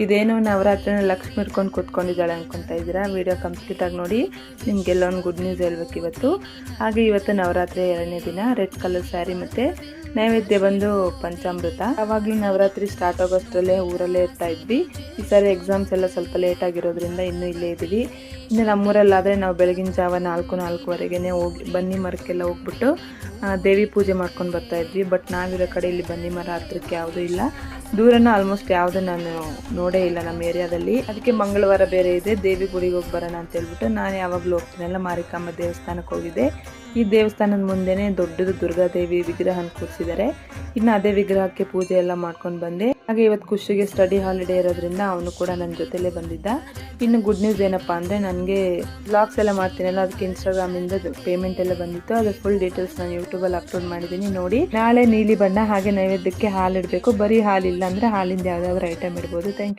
ಇದೇನು ನವರಾತ್ರಿನ ಲಕ್ಷ್ಮಿ ಇಟ್ಕೊಂಡು ಕೂತ್ಕೊಂಡಿದ್ದಾಳೆ ಅನ್ಕೊತಾ ಇದ್ದೀರಾ. ವಿಡಿಯೋ ಕಂಪ್ಲೀಟ್ ಆಗಿ ನೋಡಿ, ನಿಮಗೆಲ್ಲ ಒಂದು ಗುಡ್ ನ್ಯೂಸ್ ಹೇಳ್ಬೇಕು ಇವತ್ತು. ಹಾಗೆ ಇವತ್ತು ನವರಾತ್ರಿ 2ನೇ ದಿನ. ರೆಡ್ ಕಲರ್ ಸ್ಯಾರಿ ಮತ್ತು ನೈವೇದ್ಯ ಬಂದು ಪಂಚಾಮೃತ. ಆವಾಗಲೂ ನವರಾತ್ರಿ ಸ್ಟಾರ್ಟ್ ಆಗೋಷ್ಟರಲ್ಲೇ ಊರಲ್ಲೇ ಇರ್ತಾ ಇದ್ವಿ. ಈ ಸಾರಿ ಎಕ್ಸಾಮ್ಸ್ ಎಲ್ಲ ಸ್ವಲ್ಪ ಲೇಟ್ ಆಗಿರೋದ್ರಿಂದ ಇನ್ನೂ ಇಲ್ಲೇ ಇದ್ದೀವಿ. ಇನ್ನು ನಮ್ಮೂರಲ್ಲಾದರೆ ನಾವು ಬೆಳಗಿನ ಜಾವ 4-4:15ಗೆ ಹೋಗಿ ಬನ್ನಿ ಮರಕ್ಕೆಲ್ಲ ಹೋಗ್ಬಿಟ್ಟು ದೇವಿ ಪೂಜೆ ಮಾಡ್ಕೊಂಡು ಬರ್ತಾ ಇದ್ವಿ. ಬಟ್ ನಾವಿರೋ ಕಡೆ ಇಲ್ಲಿ ಬನ್ನಿ ಮರ ಹತ್ರಕ್ಕೆ ಯಾವುದೂ ಇಲ್ಲ. ದೂರನೂ ಆಲ್ಮೋಸ್ಟ್ ಯಾವುದೂ ನಾನು ನೋಡೇ ಇಲ್ಲ ನಮ್ಮ ಏರಿಯಾದಲ್ಲಿ. ಅದಕ್ಕೆ ಮಂಗಳವಾರ ಬೇರೆ ಇದೆ, ದೇವಿ ಗುಡಿಗೆ ಹೋಗಿ ಬರೋಣ ಅಂತ ಹೇಳ್ಬಿಟ್ಟು ನಾನು ಯಾವಾಗಲೂ ಹೋಗ್ತೀನಲ್ಲ ಮಾರಿಕಾಂಬ ದೇವಸ್ಥಾನಕ್ಕೆ ಹೋಗಿದ್ದೆ. ಈ ದೇವಸ್ಥಾನದ ಮುಂದೆನೇ ದೊಡ್ಡದು ದುರ್ಗಾದೇವಿ ವಿಗ್ರಹ ಕೂರಿಸಿದ್ದಾರೆ. ಇನ್ನು ಅದೇ ವಿಗ್ರಹಕ್ಕೆ ಪೂಜೆ ಎಲ್ಲ ಮಾಡ್ಕೊಂಡು ಬಂದೆ. ಹಾಗೆ ಇವತ್ತು ಖುಷಿಗೆ ಸ್ಟಡಿ ಹಾಲಿಡೇ ಇರೋದ್ರಿಂದ ಅವನು ಕೂಡ ನನ್ನ ಜೊತೆಲೇ ಬಂದಿದ್ದ. ಇನ್ನು ಗುಡ್ ನ್ಯೂಸ್ ಏನಪ್ಪ ಅಂದರೆ ನನಗೆ ಬ್ಲಾಗ್ಸ್ ಎಲ್ಲ ಮಾಡ್ತೀನಲ್ಲ, ಅದಕ್ಕೆ ಇನ್ಸ್ಟಾಗ್ರಾಮಿಂದ ಪೇಮೆಂಟ್ ಎಲ್ಲ ಬಂದಿತ್ತು. ಅದ್ರ ಫುಲ್ ಡೀಟೇಲ್ಸ್ ನಾನು ಯೂಟ್ಯೂಬಲ್ಲಿ ಅಪ್ಲೋಡ್ ಮಾಡಿದ್ದೀನಿ ನೋಡಿ. ನಾಳೆ ನೀಲಿ ಬಣ್ಣ ಹಾಗೆ ನೈವೇದ್ಯಕ್ಕೆ ಹಾಲು ಇಡಬೇಕು. ಬರೀ ಹಾಲಿಲ್ಲ ಅಂದರೆ ಹಾಲಿಂದ ಯಾವುದಾದ್ರೂ ಐಟಮ್ ಇಡ್ಬೋದು. Thank you.